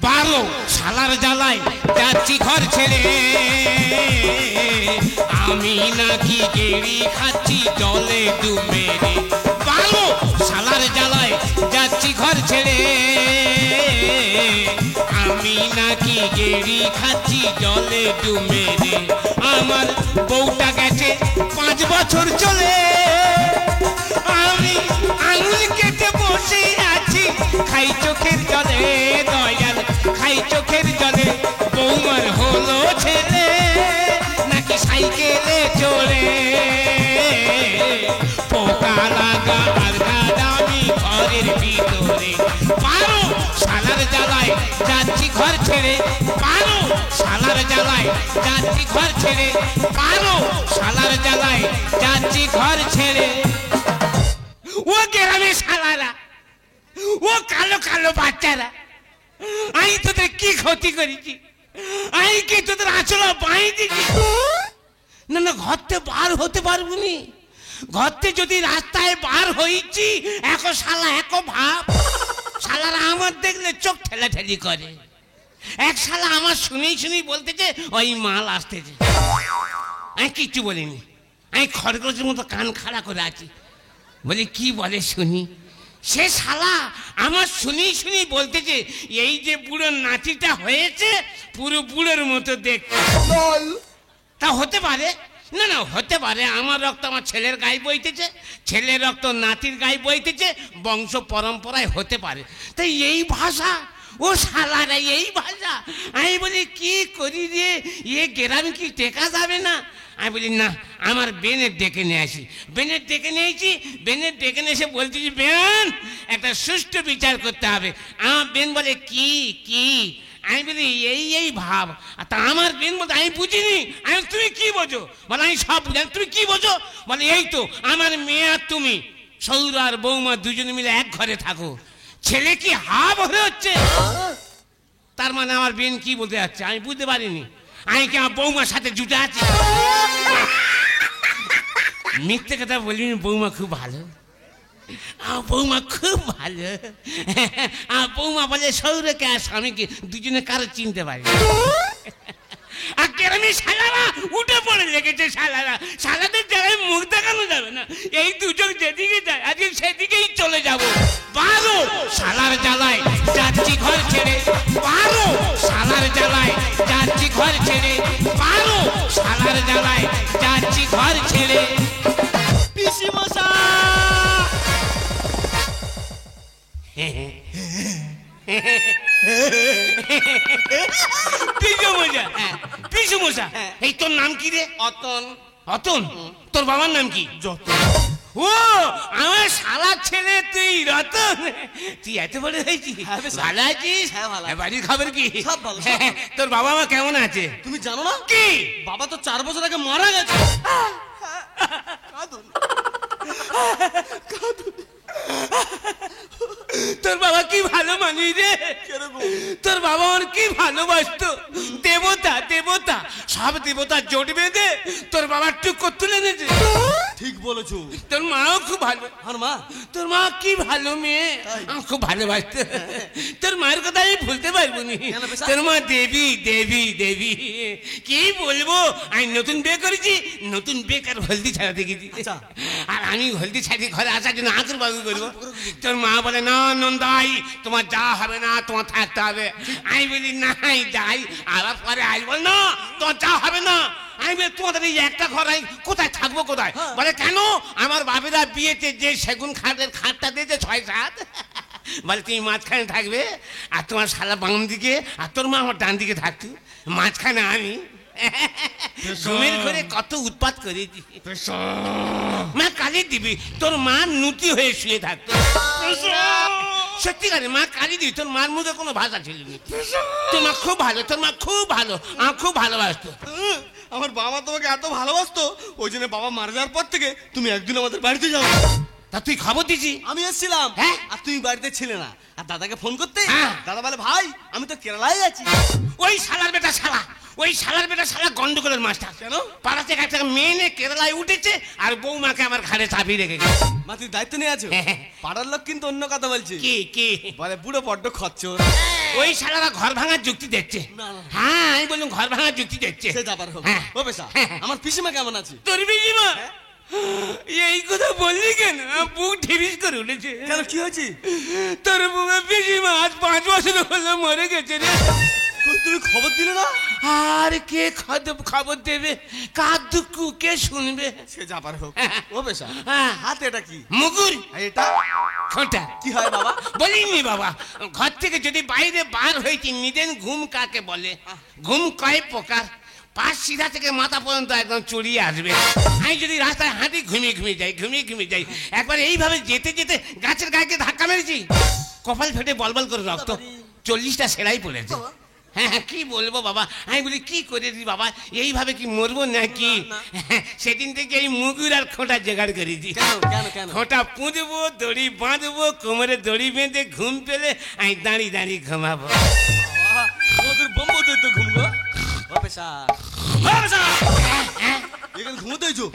12 শালার জ্বালায় যাচ্ছি ঘর ছেড়ে আমি নাকি গেড়ি খাচ্ছি জলে ডুবে রে 12 শালার জ্বালায় যাচ্ছি ঘর ছেড়ে আমি নাকি গেড়ি খাচ্ছি জলে ডুবে রে আমার বউটা গেছে 5 বছর চলে আমি আঙুল কেটে বসে আছি খাই চোখের জলে দয়াল খাই চোখের জলে বৌমার হলো ছেলে নাকি সাইকেলে চড়ে পোকা লাগা আর গাদামি ঘরের ভিতরে 12 শালার জ্বালায় যাচ্ছি ঘর ছেড়ে 12 শালার জ্বালায় যাচ্ছি ঘর ছেড়ে 12 শালার জ্বালায় যাচ্ছি ঘর ছেড়ে ও গ্রামে শালারা ও কালো কালো বাচ্চারা আমি তোদের কি ক্ষতি করেছি আমি কি তোদের আঁচলা বাঁই দিছি না না ঘরতে বার হতে পারবো নি ঘরতে যদি রাস্তায় বার হয়েছি এখন শালা এক ভাব শালারা আমার দেখলে চোখ ঠেলাঠেলি করে এক শালা আমার শুনেই শুনেই বলতেছে ওই মাল আসতেছে আমি কিচ্ছু বলিনি আমি খড়গোশের মতো কান খাড়া করে আছি বলি কি বলে শুনি সে শালা আমার শুনেই শুনেই বলতেছে এই যে বুড়ো নাতিটা হয়েছে পুরো বুড়োর মতো দেখতে তা হতে পারে না না হতে পারে আমার রক্ত আমার ছেলের গায়ে বইতেছে ছেলের রক্ত নাতির গায়ে বইতেছে বংশ পরম্পরায় হতে পারে তাই এই ভাষা ও শালারা এই ভাষা আমি বলি কি করি রে এ গ্রামে কি টেকা যাবে না আমি বলি না আমার বেনের ডেকে নিয়ে আসি বেনের ডেকে নিয়েছি বেনের ডেকে নিয়ে এসে বলতেছি বেন একটা সুষ্ঠু বিচার করতে হবে আমার বেন বলে কি কি আমি বলি এই ভাব তা আমার বেন বলতে আমি বুঝিনি আমি তুমি কি বোঝো বলে আমি সব বুঝি তুমি কি বোঝো বলে এই তো আমার মেয়ে আর তুমি সৌর আর বৌমা দুজনে মিলে এক ঘরে থাকো ছেলে কি হাব হয়ে হচ্ছে তার মানে আমার বেন কি বলতে যাচ্ছে আমি বুঝতে পারিনি আমি কি আমার বৌমার সাথে জুটে আছি মিথ্যে কথা বলিনি বৌমা খুব ভালো আমার বৌমা খুব ভালো আমার বৌমা বলে সৌরকে আর স্বামীকে দুজনে কারো চিনতে পারি আর গ্রামে শালারা উঠে পড়ে লেগেছে শালারা শালাদের জায়গায় মুখ দেখানো যাবে না এই দুজন যেদিকে যায় আজকে সেদিকেই চলে যাব 12 শালার জ্বালায় যাচ্ছি ঘর ছেড়ে 12 শালার জ্বালায় যাচ্ছি ঘর ছেড়ে 12 শালার জ্বালায় যাচ্ছি ঘর ছেড়ে পিসি মশা পিসু মশা এই তোর নাম কি রে অতন অতন তোর বাবার নাম কি যতন ও আমার শালার ছেলে তুই রতন তুই এত বড় হয়েছিস ভালো আছিস বাড়ির খবর কি সব ভালো তোর বাবা মা কেমন আছে তুমি জানো না কি বাবা তো 4 বছর আগে মারা গেছে তোর বাবা কি ভালো মানুষ রে তোর বাবা আমার কি ভালোবাসতো দেবতা দেবতা সব দেবতা জোট বেঁধে তোর বাবার টুকর তুলে এনেছে ঠিক বলেছো তোর মাও খুব ভালো আর মা তোর মা কি ভালো মেয়ে খুব ভালোবাসতো তোর মায়ের কথা আমি ভুলতে পারবো না তোর মা দেবী দেবী দেবী কি বলবো আমি নতুন বিয়ে করেছি নতুন বেকার হলদি ছাড়াতে গেছি আর আমি হলদি ছাড়িয়ে ঘরে আসার জন্য আঁচুর বাবু করবো তোর মা বলে না নন্দাই তোমার যা হবে না তোমার থাকতে হবে আমি বলি নাই যাই আবার পরে আসবো না তোমার যা হবে না আমি বলি তোমাদের এই একটা ঘর আমি কোথায় থাকবো কোথায় বলে কেন আমার বাপেরা বিয়েতে যে সেগুন খাটের খাটটা দিয়েছে 6-7 বলে তুমি মাঝখানে থাকবে আর তোমার শালা বাম দিকে আর তোর মা আমার ডান দিকে থাকতো মাঝখানে আমি জমির ঘরে কত উৎপাত করেছি মা কালি দিবি তোর মা নুতি হয়ে শুয়ে থাকতো সত্যিকারে মা কালি দিবি তোর মার মুখে কোনো ভাষা ছিল না তোর মা খুব ভালো তোর মা খুব ভালো আমার খুব ভালোবাসতো আমার বাবা তোমাকে এত ভালোবাসতো ওই জন্য বাবা মারা যাওয়ার পর থেকে তুমি একদিন আমাদের বাড়িতে যাও তা তুই খবর দিছি আমি এসেছিলাম হ্যাঁ আর তুমি বাড়িতে ছিলে না আর দাদাকে ফোন করতে দাদা বলে ভাই আমি তো কেরালায় আছি ওই শালার বেটা শালা ওই শালার বেটা শালা গন্ডগোলের মাস্টার। কেন? পাড়া থেকে একটা মেয়ে নিয়ে কেরালায় উঠেছে আর বৌমাকে আমার ঘাড়ে চাপিয়ে রেখে গেছে। মা তুই দায়িত্ব নিয়ে আছো? পাড়ার লোক কিন্তু অন্য কথা বলছে। কি কি বলে বুড়ো বড্ড খচ্চর। ওই শালারা ঘর ভাঙার যুক্তি দেখছে। না, না। হ্যাঁ আমি বললাম ঘর ভাঙার যুক্তি দেখছে। সে যাবার হোক। হ্যাঁ। ও বেশা, আমার পিসিমা কেমন আছে? তোর পিসিমা এই কথা বললি কেন? বুক ঢিবিস করে উঠেছে। কেন, কি হয়েছে? তোর পিসিমা আজ 5 বছর হলো মরে গেছে রে। তুমি খবর দিলে না? আর কে খবর দেবে? কার দুঃখ কে শুনবে? সে যাবার হোক। ও বেশা, হ্যাঁ। হাতে এটা কি? মুগুর। আর এটা খোঁটা। কি হয় বাবা? বলিনি বাবা, ঘর থেকে যদি বাইরে বার হয়েছি নিদেন ঘুম কাকে বলে? ঘুম কয় প্রকার? পাশ সিধা থেকে মাথা পর্যন্ত একদম চড়িয়ে আসবে। আমি যদি রাস্তায় হাঁটি ঘুমিয়ে যাই একবার এইভাবে যেতে যেতে গাছের গায়ে ধাক্কা মেরেছি, কপাল ফেটে বলবল করে রক্ত, 40টা সেলাই পড়েছে। হ্যাঁ কি বলবো বাবা, আমি বলি কি করে দি বাবা, এইভাবে কি মরবো নাকি? সেদিন থেকে এই মুগুর আর খোঁটা জোগাড় করেছি। খোঁটা পুঁজবো, দড়ি বাঁধবো, কোমরে দড়ি বেঁধে ঘুম পেলে আমি দাঁড়িয়ে দাঁড়িয়ে ঘুমাবো। ওদের বোম্বো তুই তো ঘুমবো। ও বেশা, এখানে ঘুমোতে হয়েছো?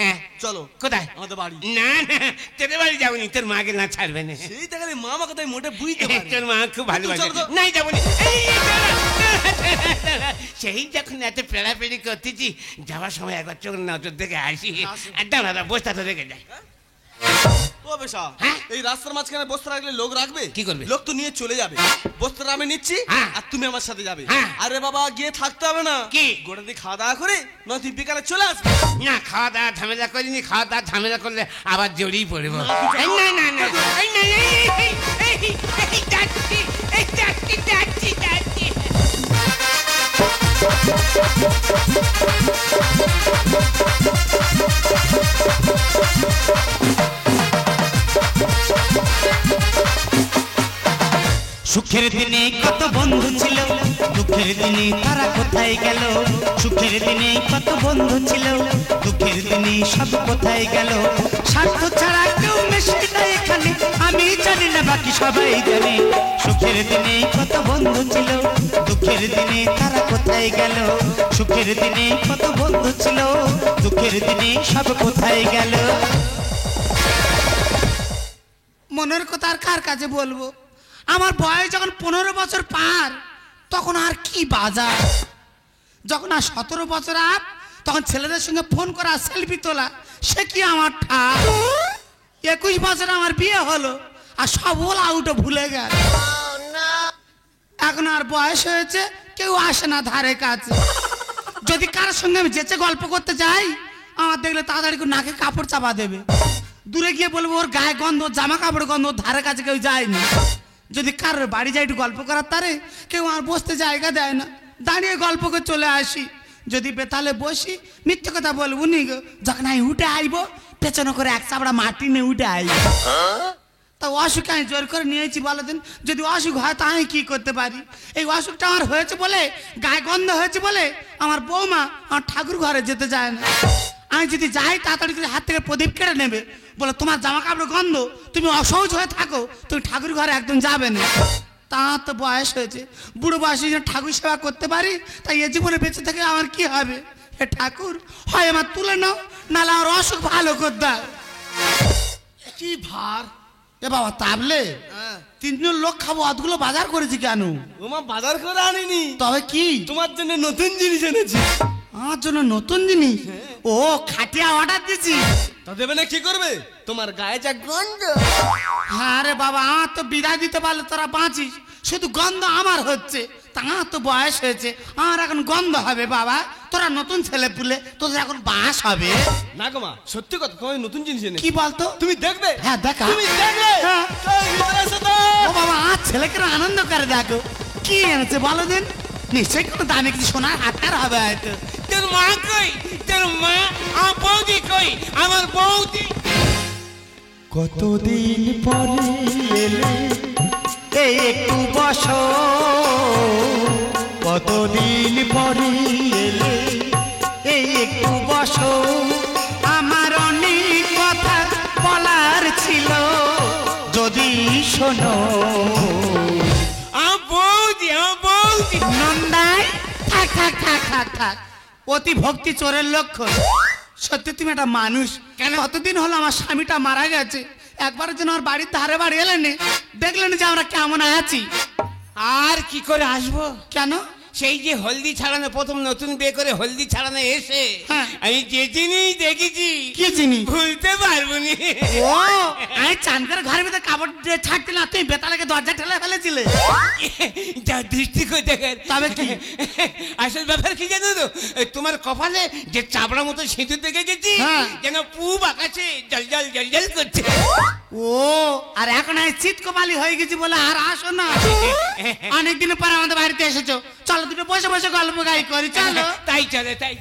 চলো। কোথায়? আমাদের বাড়ি। না না, তোদের বাড়ি যাবনি, তোর মাকে না ছাড়বে না। সেই দেখালে মা আমাকে তাই মোটে বুঝতে পারে। তোর মা খুব ভালোবাসে। নাই যাবনি। সেই যখন এত পেড়াপেড়ি করতেছি, যাওয়ার সময় একবার চোখ নজর দেখে আসি। দাঁড়া বসটা তো রেখে যায়। ও বেশা, এই রাস্তার মাঝখানে বস্তা রাখলে লোক রাখবে? কি করবে? লোক তো নিয়ে চলে যাবে। বস্তাটা আমি নিচ্ছি আর তুমি আমার সাথে যাবে। হ্যাঁ। আরে বাবা, গিয়ে থাকতে হবে না। কি? গোটা দিয়ে খাওয়া দাওয়া করে নয় তুই বিকালে চলে আসবে। না, খাওয়া দাওয়া ঝামেলা করিনি। খাওয়া দাওয়া ঝামেলা করলে আবার জড়িয়ে পড়বো। না না না, যাচ্ছি। সুখের দিনে কত বন্ধু ছিল, দুঃখের দিনে তারা কোথায় গেল? সুখের দিনে কত বন্ধু ছিল, দুঃখের দিনে সব কোথায় গেল? স্বার্থ ছাড়া কেউ মেশে না এখানে, আমি জানি না বাকি সবাই জানে। সুখের দিনে কত বন্ধু ছিল, দুঃখের দিনে তারা কোথায় গেল? সুখের দিনে কত বন্ধু ছিল, দুঃখের দিনে সব কোথায় গেল? মনের কথা আর কার কাছে বলবো? আমার বয়স যখন 15 বছর পার, তখন আর কি বাজার। যখন আর 17 বছর আপ, তখন ছেলেদের সঙ্গে ফোন করা, সেলফি তোলা, সে কি আমার ঠাক। 21 বছর আমার বিয়ে হলো আর সব ওলা আউটও ভুলে গেল। এখন আর বয়স হয়েছে, কেউ আসে না ধারে কাছে। যদি কারোর সঙ্গে আমি যেচে গল্প করতে যাই, আমার দেখলে তাড়াতাড়ি করে নাকে কাপড় চাপা দেবে। দূরে গিয়ে বলবো ওর গায়ে গন্ধ, জামা কাপড় গন্ধ, ধারে কাছে কেউ যায়নি। যদি কারোর বাড়ি যাই একটু গল্প করার তারে, কেউ আর বসতে জায়গা দেয় না, দাঁড়িয়ে গল্প করে চলে আসি। যদি বেতালে বসি, মিথ্যে কথা বলবো নি গো। যখন আমি উঠে আইবো, পেছনে করে এক চাপড়া মাটি নিয়ে উঠে আইব। তা অসুখ আমি জোর করে নিয়েছি বলো দিন। যদি অসুখ হয় তা আমি কি করতে পারি? এই অসুখটা আমার হয়েছে বলে, গায়ে গন্ধ হয়েছে বলে আমার বৌমা আমার ঠাকুর ঘরে যেতে যায় না। আমি যদি যাই, তাড়াতাড়ি করে হাত থেকে প্রদীপ কেড়ে নেবে, বলে তোমার জামা কাপড় গন্ধ, তুমি অসহজ হয়ে থাকো, তুমি ঠাকুর ঘরে একদম যাবে না। তার তো বয়স হয়েছে, বুড়ো বয়সে ঠাকুর সেবা করতে পারি, তাই এ জীবনে বেঁচে থেকে আমার কি হবে? হে ঠাকুর, হয় আমার তুলে নাও, নাহলে আমার অসুখ ভালো করে দাও। কি ভার এ বাবা, তাবলে 3 জন লোক খাবো, অতগুলো বাজার করেছি কেন? ওমা বাজার করে আনিনি, তবে কি তোমার জন্য নতুন জিনিস এনেছি। আমার জন্য নতুন জিনিস? ও, খাটিয়া অর্ডার দিছি। তা দেবে না কি করবে? তোমার গায়ে যা গন্ধ। হ্যাঁ রে বাবা, আমার তো বিদায় দিতে পারলে তোরা বাঁচিস, শুধু গন্ধ আমার হচ্ছে। তা তো বয়স হয়েছে, আমার এখন গন্ধ হবে বাবা। তোরা নতুন ছেলে পুলে, তোদের এখন বাস হবে না গো মা, সত্যি কথা, তোমার নতুন জিনিস এনেছি। কি বলতো? তুমি দেখবে? হ্যাঁ দেখা। তুমি দেখবে? হ্যাঁ। ভিতরে এসো তো। ও বাবা, আমার ছেলেকে আনন্দ করে দেখো। কি এনেছে বলো দিন? নিশ্চয়ই কোনো দামে কিছু সোনার হাতার হবে হয়তো। তোর মা কই? তোর মা? আমার বৌদি কই? আমার বৌদি কতদিন পরে এলে, এই একটু বসো। কতদিন পরে এলে, এই একটু বসো। আমার অনেক কথা বলার ছিল, যদি শোনো। আমার বৌদি নন্দাই থাক থাক থাক থাক থাক, অতি ভক্তি চোরের লক্ষণ। সত্যি তুমি একটা মানুষ। কেন? কতদিন হলো আমার স্বামীটা মারা গেছে, একবারের জন্য আমার বাড়ির ধারে বাড়ি এলেন, দেখলেন যে আমরা কেমন আছি। আর কি করে আসবো? কেন? সেই যে হলদি ছাড়ানো, প্রথম নতুন বিয়ে করে হলদি ছাড়ানো এসে হ্যাঁ। আমি যে জিনিস দেখেছি কি জিনিস? ভুলতে পারবো নি। ও, আমি চান করে ঘরের ভিতরে কাপড় দিয়ে ছাড়তে না, তুমি বেতালাকে দরজা ঠেলে ফেলেছিলে। যা দৃষ্টি করে দেখেন। তবে কি? আসল ব্যাপার কি জানো তো, তোমার কপালে যে চাপড়া মতো সিঁদুর দেখে গেছি, হ্যাঁ। যেন পুব আকাশে জল জল জল জল করছে। ও, আর এখন আমি চিত কপালি হয়ে গেছি বলে আর আসো না। অনেকদিন পর আমাদের বাড়িতে এসেছো, চলো দুটো বসে বসে গল্প গাই করি, চলো। তাই চলে তাই।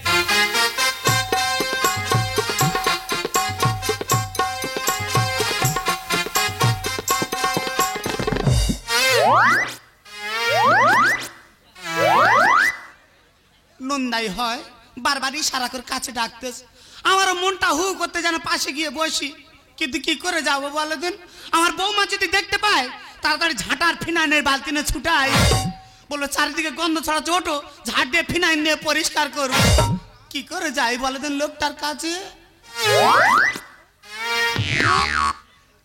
নন্দাই হয় বারবারই সারা করে কাছে ডাকতেছে, আমারও মনটা হু করতে যেন পাশে গিয়ে বসি, কিন্তু কি করে যাবো বলো দিন। আমার বৌমা যদি দেখতে পায় তাড়াতাড়ি ঝাঁটার ফিনাইনের বালতি নিয়ে ছুটাই, বললো চারিদিকে গন্ধ ছড়াচ্ছে, ওঠো ঝাঁট দিয়ে ফিনাইন নিয়ে পরিষ্কার করো। কি করে যাই বলো দিন লোকটার কাছে?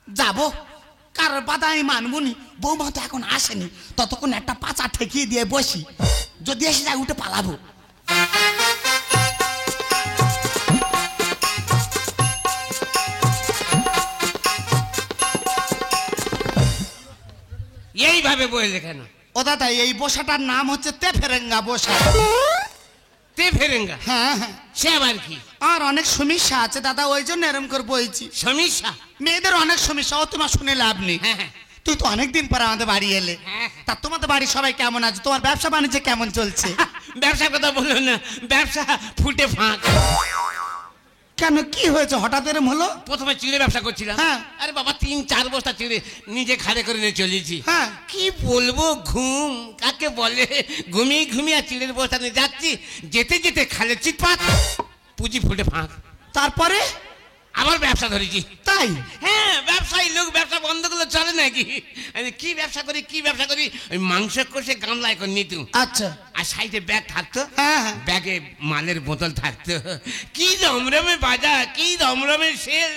যাবো, কারোর বাধা আমি মানবো নি। বৌমা তো এখন আসেনি, ততক্ষণ একটা পাচা ঠেকিয়ে দিয়ে বসি, যদি এসে যায় উঠে পালাবো। এইভাবে বলে কেন? ও দাদা, এই বসাটার নাম হচ্ছে তেফেরেঙ্গা বসা। তে ফেরেঙ্গা? হ্যাঁ হ্যাঁ, সে আবার কি আর অনেক সমস্যা আছে দাদা, ওই জন্য এরম করে বইছি। সমস্যা? মেয়েদের অনেক সমস্যা, ও তোমার শুনে লাভ নেই। হ্যাঁ হ্যাঁ। তুই তো অনেকদিন পর আমাদের বাড়ি এলে, হ্যাঁ। তা তোমাদের বাড়ি সবাই কেমন আছে? তোমার ব্যবসা বাণিজ্য কেমন চলছে? ব্যবসার কথা বললো না, ব্যবসা ফুটে ফাঁক। কেন, কি হয়েছে হঠাৎ এরম হলো? প্রথমে চিড়ে ব্যবসা করছিলাম। হ্যাঁ। আরে বাবা 3-4 বস্তা চিড়ে নিজে খাড়ে করে নিয়ে চলেছি। হ্যাঁ। কি বলবো, ঘুম কাকে বলে, ঘুমিয়ে ঘুমিয়ে আর চিড়ের বস্তা নিয়ে যাচ্ছি, যেতে যেতে খালে চিৎপাত, পুঁজি ফুটে ফাঁক। তারপরে? আবার ব্যবসা ধরেছি। তাই? হ্যাঁ, ব্যবসায়ী লোক, ব্যবসা বন্ধ করলে চলে নাকি? আমি কি ব্যবসা করি, ওই মাংস কষে গামলায় করে নিতুম, আচ্ছা। আর সাইডে ব্যাগ থাকতো, হ্যাঁ হ্যাঁ। ব্যাগে মালের বোতল থাকতো, কি রমরমে বাজার, কি রমরমে সেল।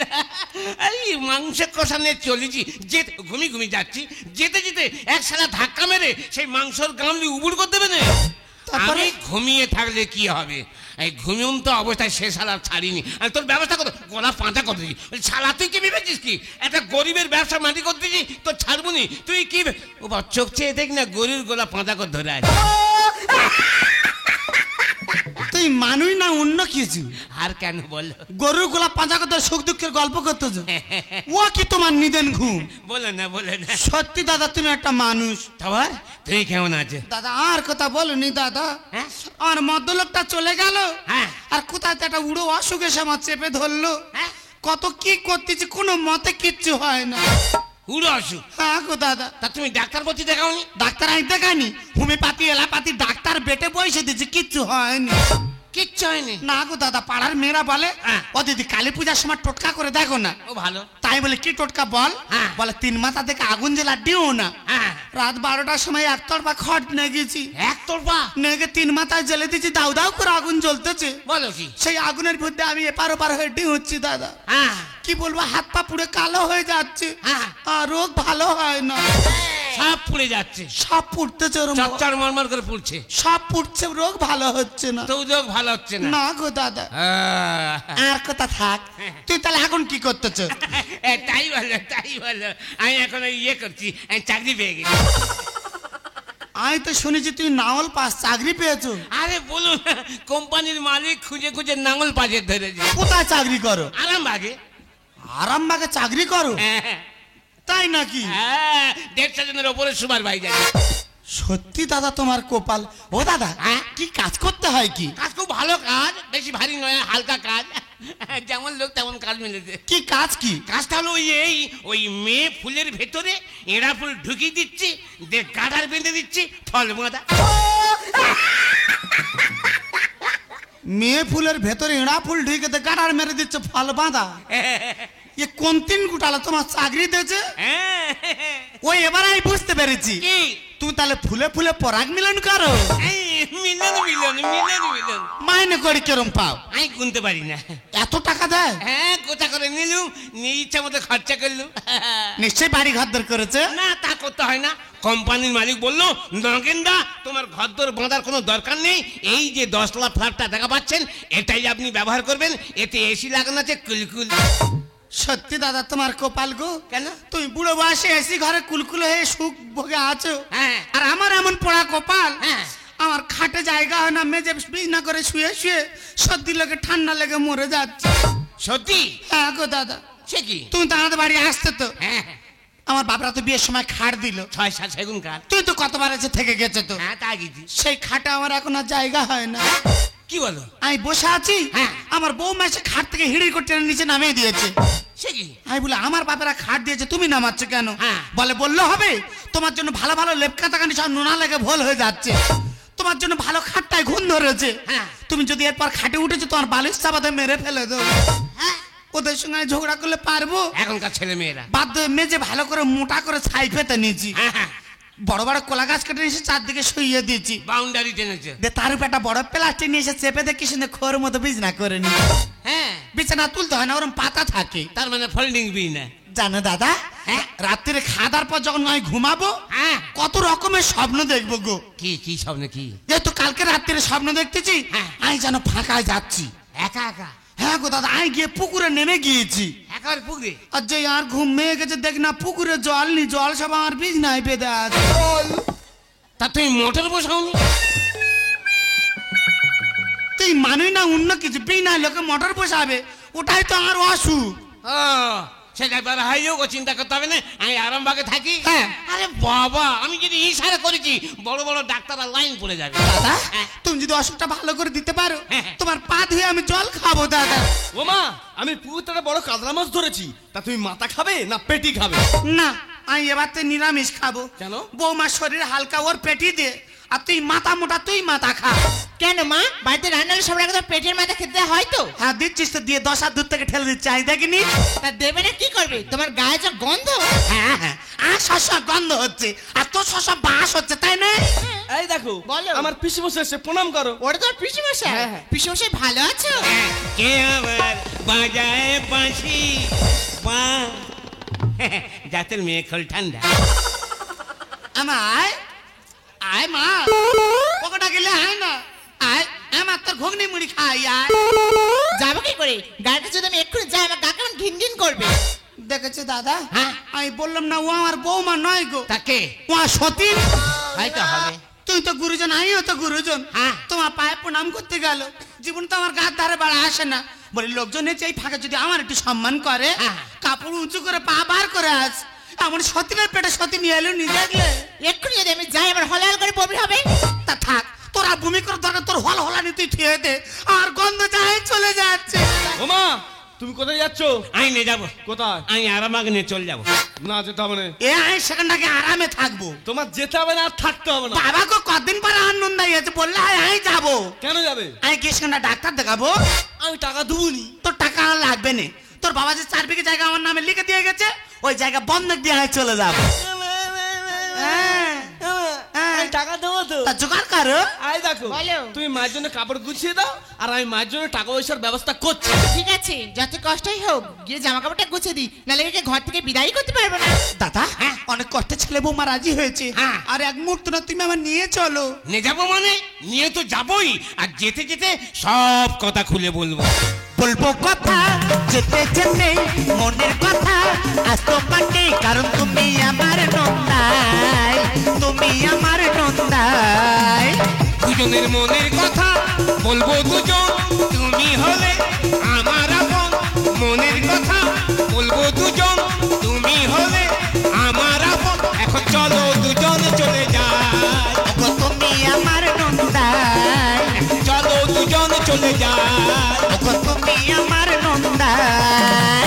এই মাংস কষা নিয়ে চলেছি, যেতে ঘুমিয়ে যাচ্ছি, যেতে যেতে এক সালা ধাক্কা মেরে সেই মাংসর গামলি উবুড় করে দেবে না। তারপরে? আমি ঘুমিয়ে থাকলে কি হবে, এই ঘুমিয়ে তো অবস্থায় সে শালা ছাড়িনি। আর তোর ব্যবস্থা কত, গলা পাঁচা করে দিচ্ছি। শালা তুই কি ভেবেছিস কি একটা গরিবের ব্যবসা মাটি করতে দিচ্ছি, তোর ছাড়বুনি? তুই কি ও বা চোখ চেয়ে দেখ না, গরিব গলা পাঁচা করে ধরে আছে। তুই মানুষ না অন্য কিছু? আর কেন বলো? গরুর গোলা পাঁচা কথা সুখ দুঃখের গল্প করতেছো, ও কি তোমার নিদেন ঘুম? বলে না। সত্যি দাদা তুমি একটা মানুষ। তারপর তুই কেমন আছে? দাদা আর কথা বলনি দাদা, হ্যাঁ? আমার মদ্যলোকটা চলে গেল, হ্যাঁ। আর কোথায় তো একটা উড়ো অসুখ এসে আমার চেপে ধরলো। হ্যাঁ? কত কি করতেছি, কোনো মতে কিচ্ছু হয় না। উড়ো অসুখ? হ্যাঁ গো দাদা। তা তুমি ডাক্তার বলছি দেখাওনি? ডাক্তার আমি দেখানি, হোমিওপ্যাথি এলাপাতি ডাক্তার বেটে বসে দিচ্ছে, কিচ্ছু হয়নি। কিচ্ছু হয়নি? না গো দাদা, পাড়ার মেয়েরা বলে হ্যাঁ। ও দিদি কালী পূজার সময় টোটকা করে দেখো না। ও ভালো। তাই বলে কি টোটকা বল? হ্যাঁ। বলে 3 মাথা থেকে আগুন জ্বালা দিও না। হ্যাঁ। রাত 12টার সময় একতরফা খট নিয়ে গেছি, এক তোরপা? নেগে 3 মাথায় জ্বেলে দিচ্ছি, দাউ দাউ করে আগুন জ্বলতেছে। বলো কি? সেই আগুনের মধ্যে আমি এপার ওপার হয়ে ডিউচ্ছি দাদা। হ্যাঁ। কি বলবো, হাত পা পুড়ে কালো হয়ে যাচ্ছে, হ্যাঁ। আর রোগ ভালো হয় না। সব পুড়ে যাচ্ছে, সব পুড়তেছে, ওরম চচ্চর মরমর করে পুড়ছে, সব পুড়ছে, রোগ ভালো হচ্ছে না। তো যোগ ভালো হচ্ছে না। না গো দাদা, আর কথা থাক, তুই তাহলে এখন কি করতেছ? তাই বলো। আমি এখন ইয়ে করছি, আমি চাকরি পেয়ে গেছি। আমি তো শুনেছি তুই নাওল পাস, চাকরি পেয়েছো? আরে বলুন, কোম্পানির মালিক খুঁজে খুঁজে নাঙল পাজে ধরেছে। কোথায় চাকরি করো? আরামবাগে। আরামবাগে চাকরি করো? তাই নাকি? হ্যাঁ, 150 জনের ওপরে সুপারভাইজার। সত্যি দাদা তোমার কপাল। ও দাদা, হ্যাঁ? কি কাজ করতে হয় কি? কাজ খুব ভালো কাজ, বেশি ভারী নয়, হালকা কাজ, যেমন লোক তেমন কাজ মিলেছে। কি কাজ কি? কাজটা হলো ওই মেয়ে ফুলের ভেতরে এঁড়া ফুল ঢুকিয়ে দিচ্ছি, দিয়ে গাডার বেঁধে দিচ্ছি, ফল বাঁধা। মেয়ে ফুলের ভেতরে এড়া ফুল ঢুকে দে গাড়ার মেরে দিচ্ছে, ফল বাঁধা। এ কোন 3 গুটালা তোমার চাকরি দিয়েছে? ওই এবার আমি বুঝতে পেরেছি, কি? তুমি তাহলে ফুলে ফুলে পরাগ মিলন করো। মিলন মিলন মিলন মিলন। মাইনে করে কেরম পাও? আমি গুনতে পারি না। এত টাকা দেয়? হ্যাঁ, কোথা করে নিলুম, নিয়ে ইচ্ছা মতো খরচা করলুম। নিশ্চয়ই বাড়ি ঘরদর করেছে। না, তা করতে হয় না। কোম্পানির মালিক বললো, নগেনদা তোমার ঘরদোর বাঁধার কোনো দরকার নেই, এই যে 10 তলা ফ্ল্যাটটা দেখা পাচ্ছেন এটাই আপনি ব্যবহার করবেন, এতে এসি লাগানো আছে কুলকুল। সত্যি দাদা তোমার কপাল গো। কেন? তুমি বুড়ো বয়সে এসি ঘরে কুলকুল হয়ে সুখ ভোগে আছো, হ্যাঁ। আর আমার এমন পোড়া কপাল, হ্যাঁ। আমার খাটে জায়গা হয় না, মেজে বিছনা করে শুয়ে শুয়ে সর্দি লেগে ঠান্ডা লেগে মরে যাচ্ছে। সত্যি? হ্যাঁ গো দাদা। সে কি? তুমি তো আমাদের বাড়ি আসতে তো। হ্যাঁ। আমার বাপরা তো বিয়ের সময় খাট দিল, 6-7 সেগুন কাঠ। তুই তো কতবার এসে থেকে গেছে তো। হ্যাঁ, তা গেছি। সেই খাটে আমার এখন আর জায়গা হয় না। কি বলো? আমি বসে আছি, হ্যাঁ। আমার বৌমা এসে খাট থেকে হিড়ি করে টেনে নিচে নামিয়ে দিয়েছে। সে কি? আমি বলে আমার বাপেরা খাট দিয়েছে, তুমি নামাচ্ছ কেন? হ্যাঁ। বললে হবে, তোমার জন্য ভালো ভালো লেপকা তাকানি সব নোনা লেগে ভোল হয়ে যাচ্ছে, তোমার জন্য ভালো খাটটায় ঘুম ধরেছে। হ্যাঁ। তুমি যদি এরপর খাটে উঠেছো তোমার বালিশ চাপাতে মেরে ফেলে দেবো। হ্যাঁ। ওদের সঙ্গে আমি ঝগড়া করলে পারবো? এখনকার ছেলে মেয়েরা। বাধ্য হয়ে মেজে ভালো করে মোটা করে ছাই পেতে নিয়েছি, হ্যাঁ হ্যাঁ, বড় বড় কলা গাছ কেটে এসে চারদিকে শুইয়ে দিয়েছি, বাউন্ডারি টেনেছে। দিয়ে তার উপর একটা বড় প্লাস্টিক নিয়ে এসে চেপে দিয়ে কি সুন্দর খোর মতো বিছনা করে নি। হ্যাঁ, বিছানা তুলতে হয় না, ওরম পাতা থাকে। তার মানে ফোল্ডিং বি না। জানো দাদা, হ্যাঁ। রাত্রে খাওয়ার পর যখন আমি ঘুমাবো, হ্যাঁ। কত রকমের স্বপ্ন দেখবো গো। কি কি স্বপ্ন কি? যেহেতু কালকে রাত্রে স্বপ্ন দেখতেছি, হ্যাঁ। আমি যেন ফাঁকায় যাচ্ছি। একা একা? হ্যাঁ গো দাদা, আমি গিয়ে পুকুরে নেমে গিয়েছি। একার পুকুরে? আর যে আর ঘুম মেয়ে গেছে, দেখ না পুকুরে জল নি, জল সব আমার বিছনায় বেঁধে আছে। তা তুমি মোটর বসাওনি? তুই মানুষ না অন্য কিছু, বিনা লোকে মোটর বসাবে, ওটাই তো আমার অসুখ। ও, সেটা এবার হাইও চিন্তা করতে হবে না, আমি আরামবাগে থাকি। হ্যাঁ। আরে বাবা, আমি যদি ইশারা করেছি বড় বড় ডাক্তাররা লাইন পড়ে যাবে। দাদা, হ্যাঁ। তুমি যদি অসুখটা ভালো করে দিতে পারো, হ্যাঁ। তোমার পা ধুয়ে আমি জল খাবো দাদা। ও মা, আমি পুকুরটা বড় কাতলা মাছ ধরেছি, তা তুমি মাথা খাবে না পেটি খাবে? না, আমি এবার তো নিরামিষ খাবো। কেন? বৌমার শরীর হালকা, ওর পেটি দে, আর তুই মাথা মোটা, তুই মাথা খা। কেন মা, বাড়িতে রান্নার সবার আগে তো পেটের মাথা খেতে হয় তো। হ্যাঁ দিচ্ছিস তো, দিয়ে 10 হাত দূর থেকে ঠেলে দিচ্ছি, আমি দেখিনি। তা দেবে না কি করবে? তোমার গায়ে যা গন্ধ। হ্যাঁ হ্যাঁ, আর শশা গন্ধ হচ্ছে, আর তোর শশা বাস হচ্ছে, তাই না? এই দেখো, বলো। আমার পিসি বসে এসে প্রণাম করো। ওটা তোর পিসি মশাই। হ্যাঁ, হ্যাঁ। পিসি মশাই ভালো আছো? কে আবার বাজায় বাঁশি বা জাতের মেয়ে খোল ঠান্ডা। আমায় আয় মা, পকোটা গেলে আয় না, আয় আমার তোর ঘুগনি মুড়ি খাই আয়। যাবো কি করে? গাড়িতে যদি আমি এক্ষুনি যাই আমার গা কেমন ঘিন ঘিন করবে। দেখেছো দাদা, হ্যাঁ। আমি বললাম না ও আমার বৌমা নয় গো, তাকে ও সতীন। হয়তো হবে। তুই তো গুরুজন, আমিও তো গুরুজন। হ্যাঁ। তোমার পায়ে প্রণাম করতে গেল, জীবন তো আমার গার ধারে বাড়া আসে না। বলি লোকজন এসে এই ফাঁকে যদি আমার একটু সম্মান করে, হ্যাঁ। কাপড় উঁচু করে পা বার করে আস, এমন সতীনের পেটে সতী নিয়ে এলো, নিয়ে দেখলে এক্ষুনি যদি আমি যাই আমার হলাল করে বমি হবে। তা থাক, তোরা ভূমি করে দরকার, তোর হল হলানি তুই থুয়ে দে, আর গন্ধ যায় চলে যাচ্ছে। ও মা, তুমি কোথায় যাচ্ছ? আমি নিয়ে যাবো। কোথায়? আমি আরামবাগে নিয়ে চলে যাবো। না, যেতে হবে না। এ আমি সেখানটাকে আরামে থাকবো। তোমার যেতে হবে না, আর থাকতে হবে না। বাবা গো, কদিন পরে আনন্দ আছে, বললে আমি যাবো। কেন যাবে? আমি গিয়ে সেখানটা ডাক্তার দেখাবো। আমি টাকা দেবুনি। তোর টাকা আর লাগবে না, তোর বাবা যে 4 বিঘে জায়গা আমার নামে লিখে দিয়ে গেছে, ওই জায়গা বন্ধক দিয়ে আমি চলে যাবো। হ্যাঁ, হ্যাঁ। টাকা দেবো তো। তা জোগাড় করো। আয় দেখো, বলো। তুমি মায়ের জন্য কাপড় গুছিয়ে দাও, আর আমি মায়ের জন্য টাকা পয়সার ব্যবস্থা করছি। ঠিক আছে, যত কষ্টই হোক গিয়ে জামা কাপড়টা গুছিয়ে দিই, নাহলে একে ঘর থেকে বিদায় করতে পারবো না। দাদা, অনেক কষ্টে ছেলে বৌমা রাজি হয়েছে, হ্যাঁ। আর এক মুহূর্ত না তুমি আমার নিয়ে চলো। নিয়ে যাবো মানে নিয়ে তো যাবোই, আর যেতে যেতে সব কথা খুলে বলবো। বলবো কথা যেতে যেতে মনের কথা, আজ তো পাটে, কারণ তুমি আমার নন্দাই, তুমি আমার নন্দাই। দুজনের মনের কথা বলবো দুজন, তুমি হলে আমার আপন। মনের কথা বলবো দুজন, তুমি হলে আমার আপন। এখন চলো দুজন চলে যাই, ও তুমি আমার নন্দাই, চলো দুজন চলে যাই। ও তুমি আমার নন্দাই।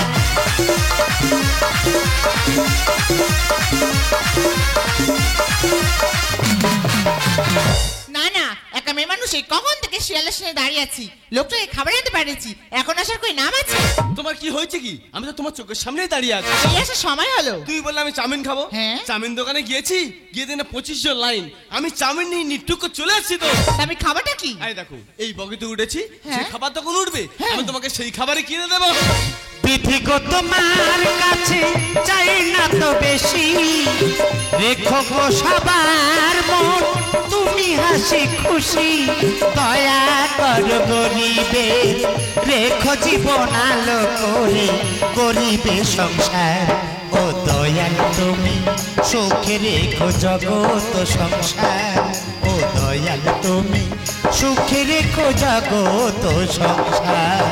না না, একা মেয়ে মানুষ সেই কখন থেকে শিয়ালের সাথে দাঁড়িয়ে আছি, লোকটাকে খাবার আনতে পারেছি, এখন আসার কই নাম আছে? তোমার কি হয়েছে কি? আমি তো তোমার চোখের সামনেই দাঁড়িয়ে আছি। এই আসার সময় হলো। তুই বললে আমি চাউমিন খাবো। হ্যাঁ। চাউমিন দোকানে গিয়েছি, গিয়ে দিনে 25 জন লাইন, আমি চাউমিন নিয়ে নিটুকু চলে আসছি তো। তা আমি খাবারটা কি? এই দেখো, এই বগিতে উঠেছি, হ্যাঁ। সেই খাবার তখন উঠবে, হ্যাঁ। আমি তোমাকে সেই খাবারই কিনে দেবো। বিধি গো তোমার কাছে চাই না তো বেশি, রেখো গো সবার মন তুমি হাসি খুশি, দয়া করো গরিবের, রেখো জীবন আলো করে গরিবের সংসার, ও দয়াল তুমি সুখে রেখো জগৎ সংসার, ও দয়াল তুমি সুখে রেখো জগৎ সংসার।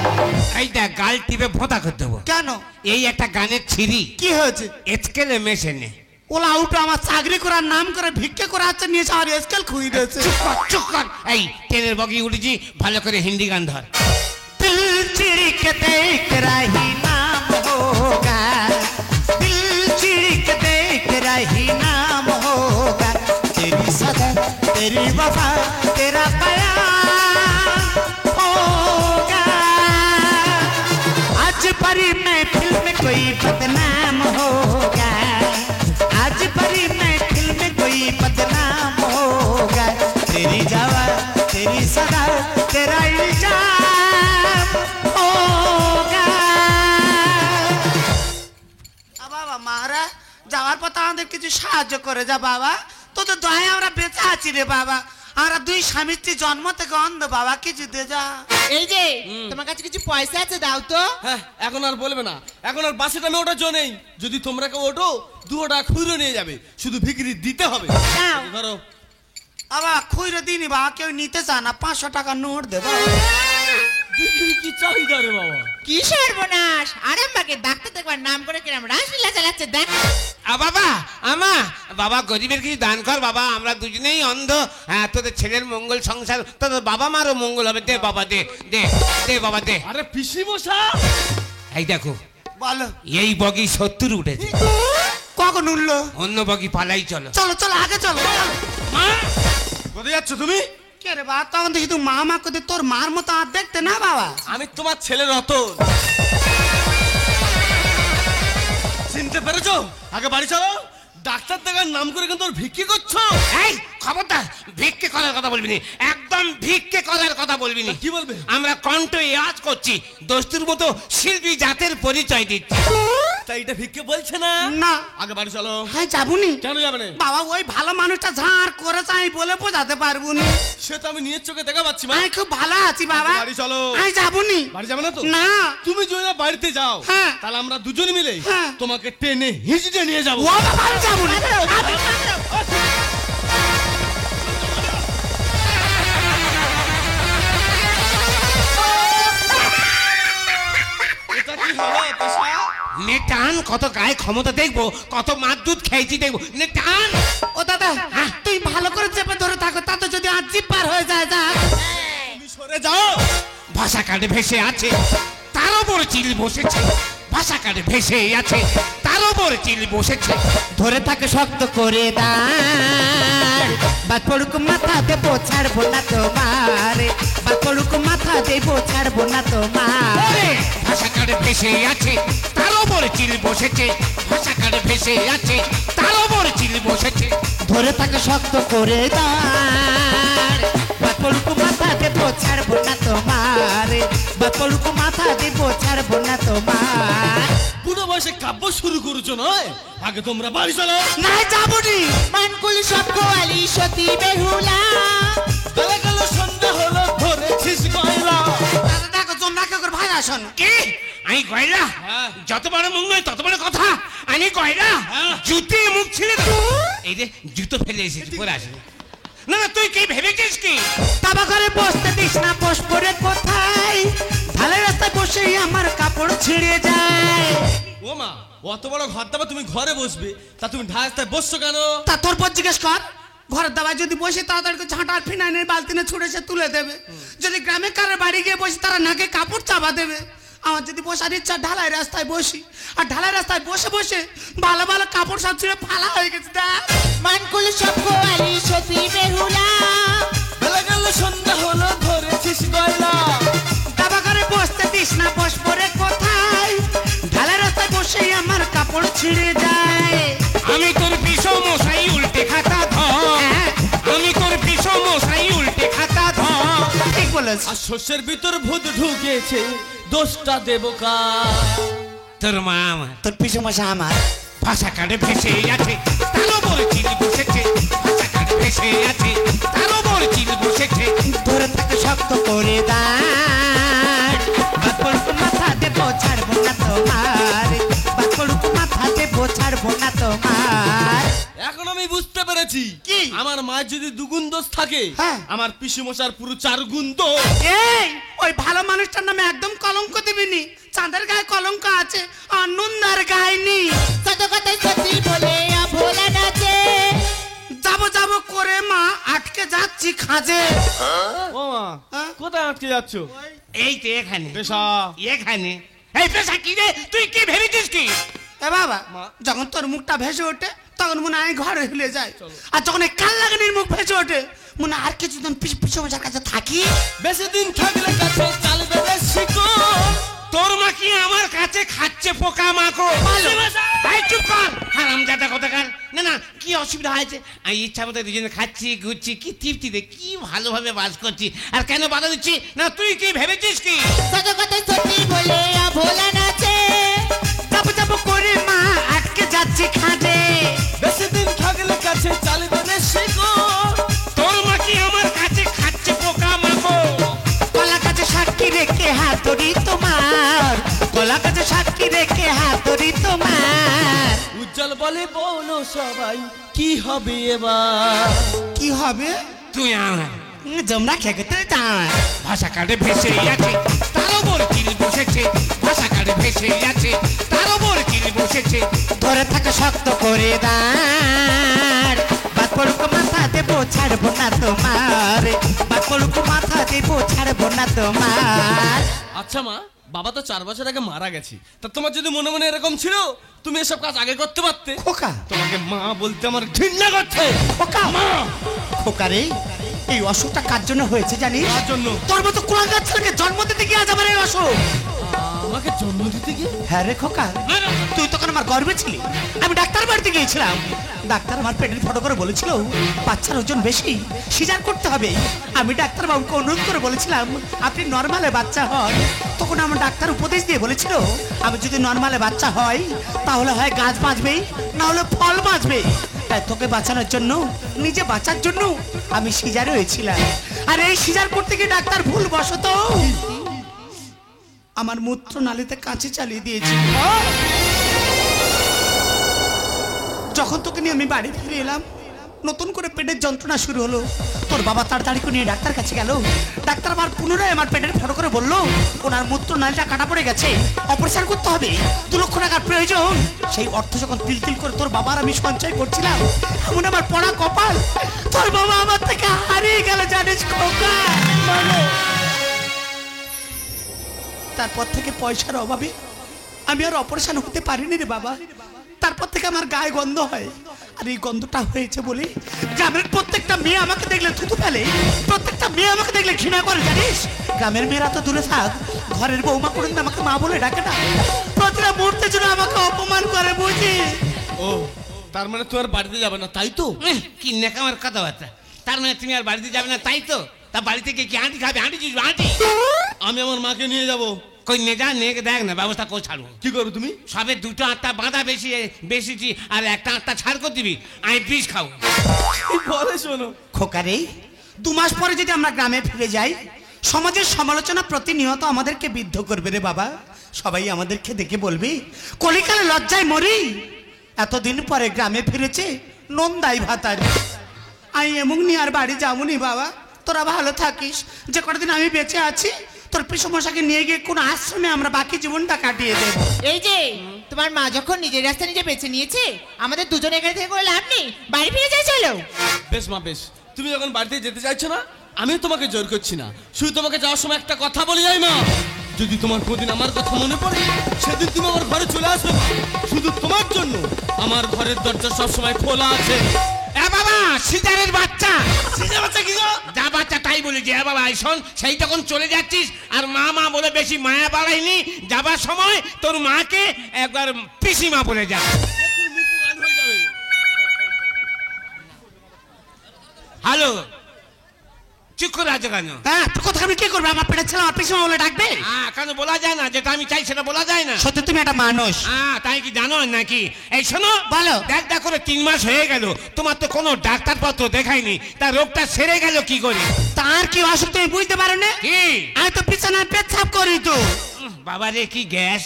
এইটা গাল টিপে ভোঁতা করে দেবো। কেন? এই একটা গানের ছিরি কি হয়েছে? এচকেলে মেশেনে। ওলা উঠো, আমার চাকরি করার নাম করে ভিক্ষে করে আছে, নিয়ে আর স্কেল খুই দিয়েছে। চুপ কর, চুপ কর। এই ট্রেনের বগি উঠেছি, ভালো করে হিন্দি গান ধর। दिल चिड़क देख रही नाम होगा, दिल चिड़क देख रही नाम होगा, तेरी सदा तेरी वफा तेरा बयान होगा, आज परी महफिल में कोई बदनाम होगा, आज परी महफिल में कोई बदनाम होगा, तेरी जवा तेरी सदा तेरा इल्जाम होगा। বাবা মারা যাওয়ার পথে আমাদের কিছু সাহায্য করে যা বাবা, তোদের দয়া আমরা বেঁচে আছি রে বাবা, আমরা দুই স্বামী স্ত্রী জন্ম থেকে অন্ধ বাবা, কিছু দে যা। এই যে তোমার কাছে কিছু পয়সা আছে, দাও তো। হ্যাঁ, এখন আর বলবে না, এখন আর বাসে টামে ওঠার জন্য নেই। যদি তোমরা কেউ ওঠো, 2 টাকা খুচরো নিয়ে যাবে, শুধু বিক্রি দিতে হবে। দাও। ধরো। বাবা খুইরে দিনি বাবা, কেউ নিতে চায় না, 500 টাকা নোট দে বাবা। বিক্রি কি চাহিদা রে বাবা? কি সর্বনাশ, আরামবাগে ডাক্তার দেখবার নাম করে কিরম রাসলীলা চালাচ্ছে দেখ। বাবা আমা বাবা, গরিবের কিছু দান কর বাবা, আমরা দুজনেই অন্ধ। হ্যাঁ, তোদের ছেলের মঙ্গল, সংসার, তোদের বাবা মারও মঙ্গল হবে। দে বাবা, দে দে দে বাবা দে। আরে পিসি মশা, এই দেখো, বলো এই বগি 70 উঠেছে, কখন উঠলো? অন্য বগি পালাই চলো। চলো চলো আগে চলো। মা, কোথায় যাচ্ছ তুমি? কে রে বাবা, তখন দেখি তুই মা মা করে তোর মার মতো আর দেখতে না বাবা। আমি তোমার ছেলে রতন, চিনতে পেরেছো? আগে বাড়ি চলো। ডাক্তার দেখার নাম করে কিন্তু ওর ভিক্ষি করছো। এই খবরদার, ভিক্ষে করার কথা বলবি না, একদম ভিক্ষে করার কথা বলবি না। কি বলবে? আমরা কণ্ঠ আওয়াজ করছি, দোস্তুর মতো শিল্পী জাতের পরিচয় দিচ্ছি। তাই এটা ভিক্ষে বলছে না। না। আগে বাড়ি চলো। হ্যাঁ যাবুনি। কেন যাবে না? বাবা ওই ভালো মানুষটা ঝাড় করে চাই বলে বোঝাতে পারবো না। সে তো আমি নিজের চোখে দেখা পাচ্ছি মা। আমি খুব ভালো আছি বাবা। বাড়ি চলো। আমি যাবুনি। বাড়ি যাবে না তো? না। তুমি যদি না বাড়িতে যাও, হ্যাঁ। তাহলে আমরা দুজন মিলে হ্যাঁ। তোমাকে টেনে হিঁচড়ে নিয়ে যাবো। ও বাবা আমি যাবুনি। এটা কি হলো পেশা? নে টান, কত গায়ে ক্ষমতা দেখবো, কত মার দুধ খেয়েছি দেখবো। নে টান। ও দাদা তুই ভালো করে চেপে ধরে থাকো, তাতে যদি আর জিপ পার হয়ে যায় যা। তুমি সরে যাও। ভাষা কাটে ভেসে আছে, তার ওপর চিল বসেছে। ভাষা কাটে ভেসে আছে, তার ওপর চিল বসেছে। ধরে থাকে শক্ত করে দাঁড়, বাদ পড়ুক মাথা দেবো ছাড়বো না তোমার, বাদ পড়ুক মাথা দেবো ছাড়বো না তোমার। ভাষা কাটে ভেসে আছে, তার ওপর চিল বসেছে। ভাষা কাটে ভেসে আছে, তার ওপর চিল বসেছে। ধরে থাকে শক্ত করে দাঁড়, বাদ পড়ুক মাথা দেবো ছাড়বো না তোমার, বাদ পড়ুক মাথা দেবো ছাড়বো না তোমার। বুড়ো বয়সে কাব্য শুরু করেছো নয়? আগে তোমরা বাড়ি চলো। না যাবুনি। মানকুল সব গোয়ালি সতী বেহুলা, বেলা গেল সন্ধ্যা হলো, ধরেছিস গয়লা। দাদা দেখো জোনাকে করে ভাই আসুন। কি আমি গয়লা? হ্যাঁ। যত বড় মুখ নয় তত বড় কথা। আমি গয়লা? হ্যাঁ। জুতে মুখ ছিঁড়ে দাও। এই যে জুতো ফেলে এসেছি, পরে আসে। না না, তুই কি ভেবেছিস কি? তাবা করে বসতে দিস না, বস পড়ে কোথায়, ঢালের রাস্তায় বসেই আমার কাপড় ছিঁড়ে যায়। ও মা, অত বড় ঘর দাবা তুমি ঘরে বসবে, তা তুমি ঢাকায় বসছো কেন? তা তোর পর জিজ্ঞেস কর। ঘরের দাবায় যদি বসে তাড়াতাড়ি করে ঝাঁটার ফিনাইনের বালতিনে ছুঁড়ে সে তুলে দেবে। যদি গ্রামে কারোর বাড়ি গিয়ে বসি তারা নাকে কাপড় চাপা দেবে। আমার যদি বসার ইচ্ছা ঢালাই রাস্তায় বসি, আর ঢালাই রাস্তায় বসে বসে ভালো ভালো কাপড় সব ছিঁড়ে ফালা হয়ে গেছে। দেখ মানকুল সব গোয়ালি সতী বেহুলা, বেলা গেল সন্ধ্যা হলো, কাপড় ছিঁড়ে যায়। আমি তোর পিসো মশাই উল্টে খাতা ধর, আমি তোর পিসো মশাই উল্টে খাতা ধর। ঠিক বলেছ। আর শস্যের ভিতর ভূত ঢুকেছে, দোষটা দেব কার? তোর মা আমার তোর পিছু মশা আমার। ভাষা কাটে ভেসে আছে, তারও বড় চিল বসেছে। ভাষা কাটে ভেসে আছে, তারও বড় চিল বসেছে। ধরে তাকে শক্ত করে দাঁড়, বাকড়ুক মাথা দেবো ছাড়বো না তোমার, বাকড়ুক মাথা দেবো ছাড়বো না তোমার। এখন আমি বুঝতে পেরেছি কি? আমার মায়ের যদি দুগুণ দোষ থাকে, হ্যাঁ। আমার পিসি মশার পুরো 4 গুণ দোষ। এই ওই ভালো মানুষটার নামে একদম কলঙ্ক দিবিনি। চাঁদের গায়ে কলঙ্ক আছে আর নুনদার গায়ে নেই। সত্য কথাই সত্যি বলে ভোলা নাচে। যাবো যাবো করে মা আটকে যাচ্ছি খাঁজে। ও মা, হ্যাঁ? কোথায় আটকে যাচ্ছ? এই তো এখানে, পেশা। এখানে। এই পেশা কি রে, তুই কি ভেবেছিস কি? এ বাবা, যখন তোর মুখটা ভেসে ওঠে তখন মনে হয় ঘরে হিলে যায়, আর যখন এই কাল লাগানির মুখ ভেসে ওঠে মনে হয় আর কিছুদিন পিছু মশার কাছে থাকি। বেশি দিন থাকলে কাছে চালবে রে শিকো। তোর মা কি আমার কাছে খাচ্ছে পোকা মাকো? এই চুপ কর, হারামজাদা কোথাকার। না না, কি অসুবিধা হয়েছে? আমি ইচ্ছা মতো দুজনে খাচ্ছি ঘুরছি, কি তৃপ্তিতে, কি ভালোভাবে বাস করছি। আর কেন বাধা দিচ্ছি? না তুই কি ভেবেছিস কি? সত্য কথাই সত্যি বলে ভোলা নাচে। যাবো যাবো করে মা আটকে যাচ্ছি খাঁজে। বেশি দিন থাকলে কাছে চালবে রে শিকো। তোর মা কি আমার কাছে খাচ্ছে পোকা মাকো? কলা কাছে সাক্ষী রেখে হাতুড়ি তোমার, কলা কাছে সাক্ষী রেখে হাতুড়ি তোমার। উজ্জ্বল বলে বলো সবাই, কি হবে এবার? কি হবে? তুই আমার জমরা খেতে চায়। ভাষা কাটে ভেসে আছে, তারও বড় চিল বসেছে। ভাষা কাটে ভেসে আছে, তারও বড় চিল বসেছে। ধরে থাকে শক্ত করে দাঁড়, বাকড়ুক মাথা দেবো ছাড়বো না তোমার, বাকড়ুক মাথা দেবো ছাড়বো না তোমার। আচ্ছা মা, বাবা তো 4 বছর আগে মারা গেছে, তা তোমার যদি মনে মনে এরকম ছিল তুমি এসব কাজ আগে করতে পারতে। খোকা, তোমাকে মা বলতে আমার ঘৃণা করছে। খোকা, মা, খোকা রে, এই অসুখটা কার জন্য হয়েছে জানিস? কার জন্য? তোর মতো কুলাঙ্গার ছেলেকে জন্ম দিতে গিয়ে আজ আমার এই অসুখ। আমাকে জন্ম দিতে গিয়ে? হ্যাঁ রে খোকা, তুই তখন আমার গর্বে ছিলি। আমি ডাক্তার বাড়িতে গিয়েছিলাম, ডাক্তার আমার পেটের ফটো করে বলেছিল বাচ্চার ওজন বেশি, সিজার করতে হবে। আমি ডাক্তার বাবুকে অনুরোধ করে বলেছিলাম আপনি নর্মালে বাচ্চা হন। তখন আমার ডাক্তার উপদেশ দিয়ে বলেছিল আমি যদি নর্মালে বাচ্চা হয় তাহলে হয় গাছ বাঁচবে, না হলে ফল বাঁচবে। তাই তোকে বাঁচানোর জন্য, নিজে বাঁচার জন্য আমি সিজারে হয়েছিলাম। আর এই সিজার করতে গিয়ে ডাক্তার ভুল বশত আমার মূত্র নালীতে কাঁচি চালিয়ে দিয়েছি। যখন তোকে নিয়ে আমি বাড়ি ফিরে এলাম, নতুন করে পেটের যন্ত্রণা শুরু হলো। তোর বাবা তাড়াতাড়ি করে নিয়ে ডাক্তার কাছে গেল। ডাক্তার আবার পুনরায় আমার পেটের ফটো করে বললো ওনার মূত্র নালীটা কাটা পড়ে গেছে, অপারেশন করতে হবে, 2 লক্ষ টাকার প্রয়োজন। সেই অর্থ যখন তিল তিল করে তোর বাবার আমি সঞ্চয় করছিলাম, এমন আমার পড়া কপাল, তোর বাবা আমার থেকে হারিয়ে গেল জানিস খোকা। তারপর থেকে পয়সার অভাবে আমি আর অপারেশন হতে পারিনি রে বাবা। তারপর থেকে আমার গায়ে গন্ধ হয়, আর এই গন্ধটা হয়েছে বলে গ্রামের প্রত্যেকটা মেয়ে আমাকে দেখলে থুতু ফেলে, প্রত্যেকটা মেয়ে আমাকে দেখলে ঘৃণা করে জানিস। গ্রামের মেয়েরা তো দূরে থাক, ঘরের বৌমা করে আমাকে মা বলে ডাকে না, প্রতিটা মুহূর্তে জন্য আমাকে অপমান করে বুঝি। ও, তার মানে তুই আর বাড়িতে যাবে না তাই তো? কি নেকামার কথাবার্তা। তার মানে তুমি আর বাড়িতে যাবে না তাই তো? তা বাড়ি থেকে কি আঁটি খাবে? আঁটি চুষবে আঁটি? আমি আমার মাকে নিয়ে যাব। কই নে যা, নিয়ে দেখ না ব্যবস্থা করে ছাড়বো। কি করবে তুমি? সবে 2টো আটটা বাঁধা বেশিছি, আর একটা আটটা ছাড় করে দিবি, আমি বিষ খাবো। বলে শোনো খোকা রে, 2 মাস পরে যদি আমরা গ্রামে ফিরে যাই, সমাজের সমালোচনা প্রতিনিয়ত আমাদেরকে বিদ্ধ করবে রে বাবা। সবাই আমাদেরকে দেখে বলবে কলিকালে লজ্জায় মরি, এতদিন পরে গ্রামে ফিরেছে নন্দাই ভাতারি। আমি এমন নিয়ে আর বাড়ি যাবনি বাবা, তোরা ভালো থাকিস। যে কতদিন আমি বেঁচে আছি তোর পিসমশাকে নিয়ে গিয়ে কোন আশ্রমে আমরা বাকি জীবনটা কাটিয়ে দেব। এই যে তোমার মা যখন নিজের রাস্তা নিজে বেছে নিয়েছে, আমাদের দুজনে এখানে থেকে করে লাভ নেই, বাড়ি ফিরে যাই চলো। বেশ মা বেশ, তুমি যখন বাড়িতে যেতে চাইছো না, আমি তোমাকে জোর করছি না, শুধু তোমাকে যাওয়ার সময় একটা কথা বলে যাই মা, যদি তোমার কোনদিন আমার কথা মনে পড়ে সেদিন তুমি আমার ঘরে চলে আসবে মা। শুধু তোমার জন্য আমার ঘরের দরজা সবসময় খোলা আছে। এ বাবা, সিজারের বাচ্চা। সিজা বাচ্চা কি গো? যা বাচ্চাটা তাই বলেছি হ্যাঁ বাবা এই শোন সেই তখন চলে যাচ্ছিস আর মা মা বলে বেশি মায়া বাড়াইনি যাবার সময় তোর মাকে একবার পিসিমা বলে যা হ্যালো চুপ করে আছো কেন হ্যাঁ তো কথা আমি কি করবো আমার পেটের ছেলে আমার পিছনে বলে ডাকবে হ্যাঁ কেন বলা যায় না যেটা আমি চাই সেটা বলা যায় না সত্যি তুমি একটা মানুষ হ্যাঁ তাই কি জানো নাকি এই শোনো বলো। দেখ করে 3 মাস হয়ে গেল তোমার তো কোনো ডাক্তারপত্র দেখাইনি তার রোগটা সেরে গেল কি করে তার কি অসুখ তুমি বুঝতে পারো না কি আমি তো বিছানায় পেচ্ছাপ করি তো বাবা রে কি গ্যাস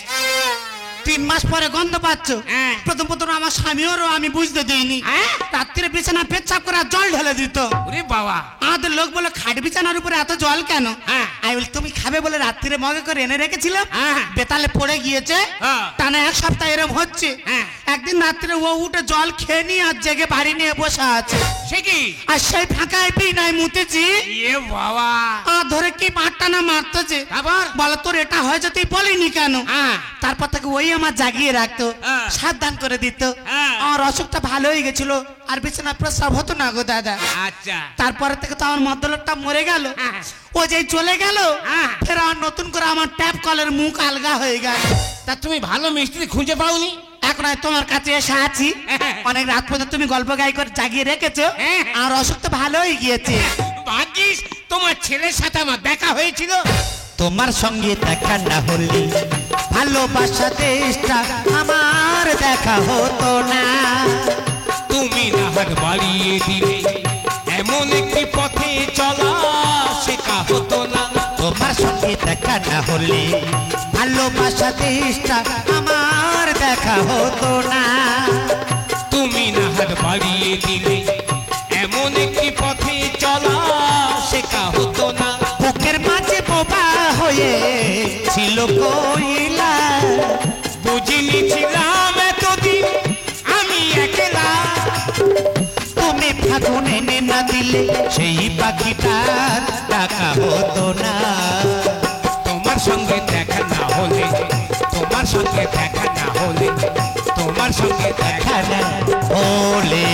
3 মাস পরে গন্ধ পাচ্ছ হ্যাঁ। প্রথম আমার স্বামীরও আমি বুঝতে দিইনি হ্যাঁ? রাত্রে বিছানা পেচ্ছাপ করে আর জল ঢেলে দিত ওরে বাবা আমাদের লোক বলে খাট বিছানার উপরে এত জল কেন হ্যাঁ। আমি বলি তুমি খাবে বলে রাত্রিরে মগে করে এনে রেখেছিলাম হ্যাঁ। বেতালে পড়ে গিয়েছে হ্যাঁ। টানা 1 সপ্তাহ এরম হচ্ছে হ্যাঁ। একদিন রাত্রে ও উঠে জল খেয়ে নিয়ে আর জেগে বাড়ি নিয়ে বসে আছে সে কি আর সেই ফাঁকায় নাই মুতেছি এ বাবা ধরে কি মারটানা মারতেছে আবার বলো তোর এটা হয়েছে তুই বলিনি কেন হ্যাঁ। তারপর থেকে ওই আমার জাগিয়ে রাখতো হ্যাঁ। সাবধান করে দিত হ্যাঁ। আমার অসুখটা ভালো হয়ে গেছিল আর বিছানা প্রস্রাব হতো না গো দাদা আচ্ছা তারপরে থেকে তো আমার মদ্যলোকটা মরে গেল হ্যাঁ। ও যে চলে গেল হ্যাঁ। ফের আমার নতুন করে আমার ট্যাপ কলের মুখ আলগা হয়ে গেল তা তুমি ভালো মিস্ত্রি খুঁজে পাওনি এখন আমি তোমার কাছে এসে আছি হ্যাঁ। অনেক রাত পর্যন্ত তুমি গল্প গাই করে জাগিয়ে রেখেছো হ্যাঁ। আর অসুখ তো ভালো হয়ে গিয়েছে ভাগ্যিস তোমার ছেলের সাথে আমার দেখা হয়েছিল তোমার সঙ্গে দেখা না হলে ভালোবাসা দেশটা আমার দেখা হতো না। তুমি না হাত বাড়িয়ে দিলে এমন একটি পথে চলা শেখা হতো না তোমার সঙ্গে দেখা না হলে ভালোবাসা দেশটা আমার দেখা হতো না। তুমি না হাত বাড়িয়ে দিলে এমন একটি পথে চলা শেখা হতো না বুকের মাঝে বোবা হয়ে ছিল কইলা, বুঝিনি ছিলাম এতদিন আমি একলা তুমি ফাগুন এনে না দিলে সেই পাখিটার ডাকা হতো না। তোমার সঙ্গে দেখা না হলে তোমার সঙ্গে দেখা না হলে তোমার সঙ্গে দেখা দেখা না হলে